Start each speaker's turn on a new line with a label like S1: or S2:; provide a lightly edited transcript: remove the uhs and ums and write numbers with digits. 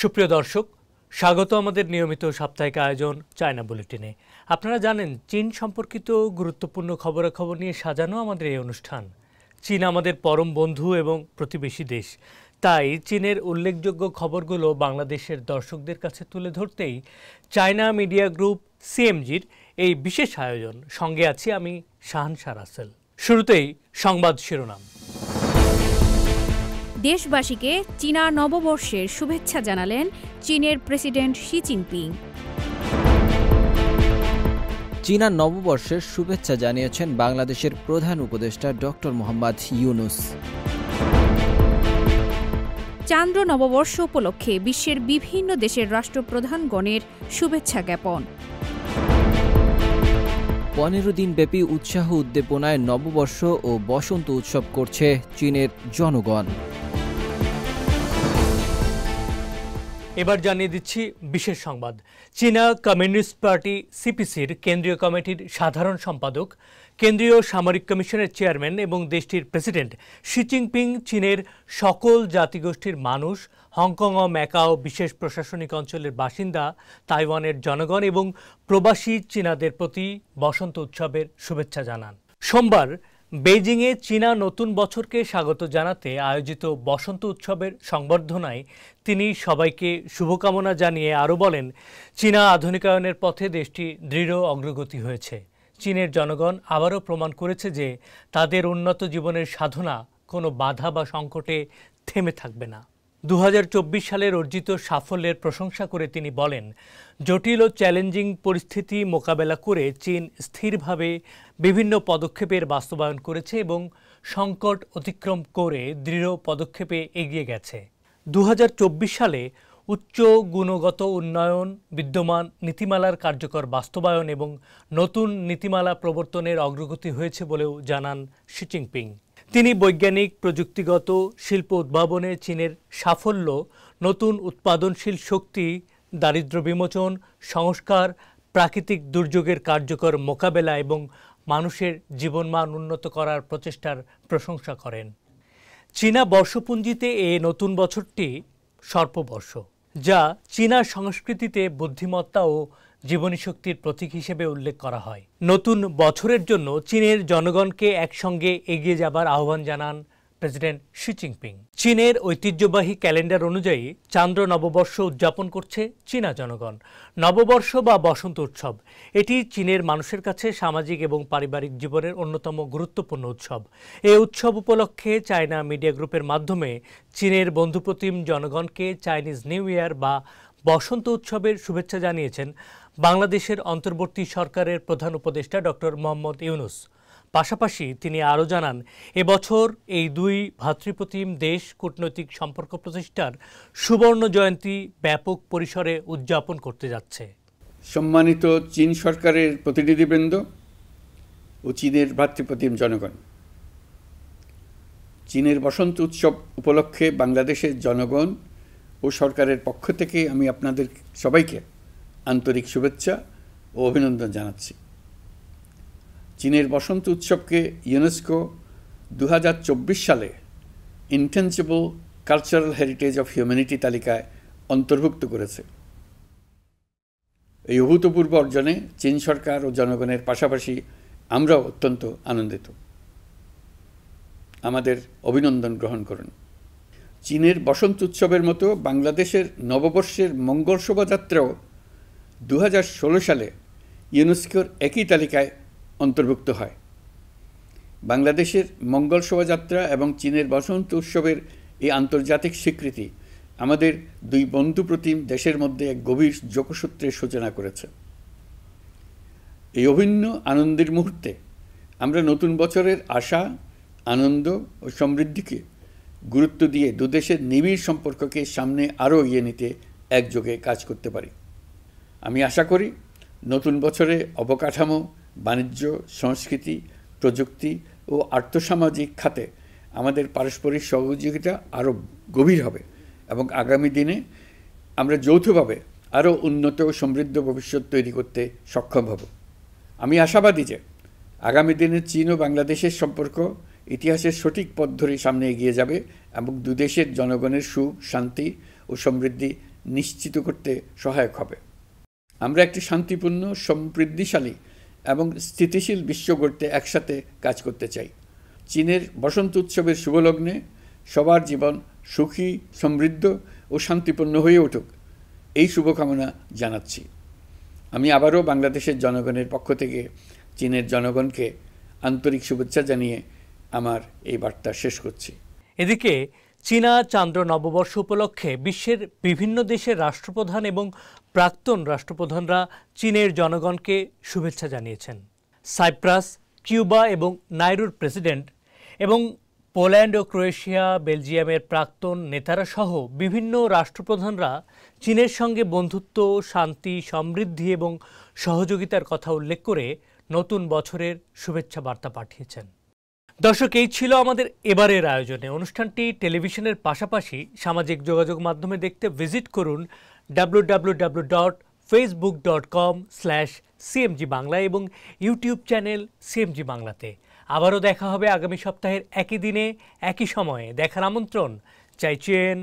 S1: সুপ্রিয় দর্শক, স্বাগত আমাদের নিয়মিত সাপ্তাহিক আয়োজন চায়না বুলেটিনে। আপনারা জানেন, চীন সম্পর্কিত গুরুত্বপূর্ণ খবরাখবর নিয়ে সাজানো আমাদের এই অনুষ্ঠান। চীন আমাদের পরম বন্ধু এবং প্রতিবেশী দেশ, তাই চীনের উল্লেখযোগ্য খবরগুলো বাংলাদেশের দর্শকদের কাছে তুলে ধরতেই চায়না মিডিয়া গ্রুপ সিএমজির এই বিশেষ আয়োজন। সঙ্গে আছি আমি শাহানশা রাসেল। শুরুতেই সংবাদ শিরোনাম।
S2: দেশবাসীকে চীনা নববর্ষের শুভেচ্ছা জানালেন চীনের প্রেসিডেন্ট শি জিনপিং।
S3: চীনা নববর্ষের শুভেচ্ছা জানিয়েছেন বাংলাদেশের প্রধান উপদেষ্টা ডক্টর মোহাম্মদ ইউনুস।
S2: চান্দ্র নববর্ষ উপলক্ষে বিশ্বের বিভিন্ন দেশের রাষ্ট্রপ্রধানগণের শুভেচ্ছা জ্ঞাপন।
S3: 15 দিনব্যাপী উৎসাহ উদ্দীপনায় নববর্ষ ও বসন্ত উৎসব করছে চীনের জনগণ।
S1: এবার জানিয়ে দিচ্ছি বিশেষ সংবাদ। চীনা কমিউনিস্ট পার্টি সিপিসির কেন্দ্রীয় কমিটির সাধারণ সম্পাদক, কেন্দ্রীয় সামরিক কমিশনের চেয়ারম্যান এবং দেশটির প্রেসিডেন্ট শি জিনপিং চীনের সকল জাতিগোষ্ঠীর মানুষ, হংকং ও ম্যাকাও বিশেষ প্রশাসনিক অঞ্চলের বাসিন্দা, তাইওয়ানের জনগণ এবং প্রবাসী চীনাদের প্রতি বসন্ত উৎসবের শুভেচ্ছা জানান। সোমবার বেইজিংয়ে চীনা নতুন বছরকে স্বাগত জানাতে আয়োজিত বসন্ত উৎসবের সংবর্ধনায় তিনি সবাইকে শুভকামনা জানিয়ে আরও বলেন, চীনা আধুনিকায়নের পথে দেশটি দৃঢ় অগ্রগতি হয়েছে। চীনের জনগণ আবারও প্রমাণ করেছে যে তাদের উন্নত জীবনের সাধনা কোনো বাধা বা সংকটে থেমে থাকবে না। 2024 সালের অর্জিত সাফল্যের প্রশংসা করে তিনি বলেন, জটিল ও চ্যালেঞ্জিং পরিস্থিতি মোকাবেলা করে চীন স্থিরভাবে বিভিন্ন পদক্ষেপের বাস্তবায়ন করেছে এবং সংকট অতিক্রম করে দৃঢ় পদক্ষেপে এগিয়ে গেছে। 2024 সালে উচ্চ গুণগত উন্নয়ন, বিদ্যমান নীতিমালার কার্যকর বাস্তবায়ন এবং নতুন নীতিমালা প্রবর্তনের অগ্রগতি হয়েছে বলেও জানান শি জিনপিং। তিনি বৈজ্ঞানিক, প্রযুক্তিগত, শিল্প উদ্ভাবনে চীনের সাফল্য, নতুন উৎপাদনশীল শক্তি, দারিদ্র্য বিমোচন, সংস্কার, প্রাকৃতিক দুর্যোগের কার্যকর মোকাবেলা এবং মানুষের জীবনমান উন্নত করার প্রচেষ্টার প্রশংসা করেন। চীনা বর্ষপঞ্জিতে এ নতুন বছরটি সর্পবর্ষ, যা চীনা সংস্কৃতিতে বুদ্ধিমত্তা ও জীবনী শক্তির প্রতীক হিসেবে উল্লেখ করা হয়। নতুন বছরের জন্য চীনের জনগণকে একসঙ্গে এগিয়ে যাবার আহ্বান জানান প্রেসিডেন্ট শি জিনপিং। চীনের ঐতিহ্যবাহী ক্যালেন্ডার অনুযায়ী চান্দ্র নববর্ষ উদযাপন করছে চীনা জনগণ। নববর্ষ বা বসন্ত উৎসব, এটি চীনের মানুষের কাছে সামাজিক এবং পারিবারিক জীবনের অন্যতম গুরুত্বপূর্ণ উৎসব। এই উৎসব উপলক্ষে চায়না মিডিয়া গ্রুপের মাধ্যমে চীনের বন্ধুপ্রতিম জনগণকে চাইনিজ নিউ ইয়ার বা বসন্ত উৎসবের শুভেচ্ছা জানিয়েছেন বাংলাদেশের অন্তর্বর্তী সরকারের প্রধান উপদেষ্টা ডক্টর মোহাম্মদ ইউনুস। পাশাপাশি তিনি আরও জানান, এবছর এই দুই ভ্রাতৃপ্রতিম দেশ কূটনৈতিক সম্পর্ক প্রতিষ্ঠার সুবর্ণ জয়ন্তী ব্যাপক পরিসরে উদযাপন করতে যাচ্ছে।
S4: সম্মানিত চীন সরকারের প্রতিনিধিবৃন্দ ও চীনের ভ্রাতৃপ্রতিম জনগণ, চীনের বসন্ত উৎসব উপলক্ষে বাংলাদেশের জনগণ ও সরকারের পক্ষ থেকে আমি আপনাদের সবাইকে আন্তরিক শুভেচ্ছা ও অভিনন্দন জানাচ্ছি। চীনের বসন্ত উৎসবকে ইউনেস্কো 2024 সালে intangible cultural heritage of humanity তালিকায় অন্তর্ভুক্ত করেছে। এই অভূতপূর্ব অর্জনে চীন সরকার ও জনগণের পাশাপাশি আমরাও অত্যন্ত আনন্দিত। আমাদের অভিনন্দন গ্রহণ করুন। চীনের বসন্ত উৎসবের মতো বাংলাদেশের নববর্ষের মঙ্গল শোভাযাত্রাও 2016 সালে ইউনেস্কোর একই তালিকায় অন্তর্ভুক্ত হয়। বাংলাদেশের মঙ্গল শোভাযাত্রা এবং চীনের বসন্ত উৎসবের এই আন্তর্জাতিক স্বীকৃতি আমাদের দুই বন্ধুপ্রতিম দেশের মধ্যে এক গভীর যোগসূত্রের সূচনা করেছে। এই অভিন্ন আনন্দের মুহূর্তে আমরা নতুন বছরের আশা, আনন্দ ও সমৃদ্ধিকে গুরুত্ব দিয়ে দুদেশের নিবিড় সম্পর্ককে সামনে আরও এগিয়ে নিতে একযোগে কাজ করতে পারি। আমি আশা করি নতুন বছরে অবকাঠামো, বাণিজ্য, সংস্কৃতি, প্রযুক্তি ও আর্থসামাজিক খাতে আমাদের পারস্পরিক সহযোগিতা আরও গভীর হবে এবং আগামী দিনে আমরা যৌথভাবে আরও উন্নত ও সমৃদ্ধ ভবিষ্যৎ তৈরি করতে সক্ষম হব। আমি আশাবাদী যে আগামী দিনে চীন ও বাংলাদেশের সম্পর্ক ইতিহাসের সঠিক পথ ধরে সামনে এগিয়ে যাবে এবং দুদেশের জনগণের সুখ, শান্তি ও সমৃদ্ধি নিশ্চিত করতে সহায়ক হবে। আমরা একটি শান্তিপূর্ণ, সমৃদ্ধিশালী এবং স্থিতিশীল বিশ্ব গড়তে একসাথে কাজ করতে চাই। চীনের বসন্ত উৎসবের শুভলগ্নে সবার জীবন সুখী, সমৃদ্ধ ও শান্তিপূর্ণ হয়ে উঠুক, এই শুভকামনা জানাচ্ছি। আমি আবারও বাংলাদেশের জনগণের পক্ষ থেকে চীনের জনগণকে আন্তরিক শুভেচ্ছা জানিয়ে আমার এই বার্তা শেষ করছি।
S1: এদিকে চীনা চান্দ্র নববর্ষ উপলক্ষে বিশ্বের বিভিন্ন দেশের রাষ্ট্রপ্রধান এবং প্রাক্তন রাষ্ট্রপ্রধানরা চীনের জনগণকে শুভেচ্ছা জানিয়েছেন। সাইপ্রাস, কিউবা এবং নাইরুর প্রেসিডেন্ট এবং পোল্যান্ড ও ক্রোয়েশিয়া, বেলজিয়ামের প্রাক্তন নেতারা সহ বিভিন্ন রাষ্ট্রপ্রধানরা চীনের সঙ্গে বন্ধুত্ব, শান্তি, সমৃদ্ধি এবং সহযোগিতার কথা উল্লেখ করে নতুন বছরের শুভেচ্ছা বার্তা পাঠিয়েছেন। দর্শক, এই ছিল আমাদের এবারের আয়োজনে। অনুষ্ঠানটি টেলিভিশনের পাশাপাশি সামাজিক যোগাযোগ মাধ্যমে দেখতে ভিজিট করুন www.facebook.com/CMG বাংলা এবং ইউটিউব চ্যানেল CMG বাংলাতে। আবারও দেখা হবে আগামী সপ্তাহের একই দিনে একই সময়ে। দেখার আমন্ত্রণ চাইছেন।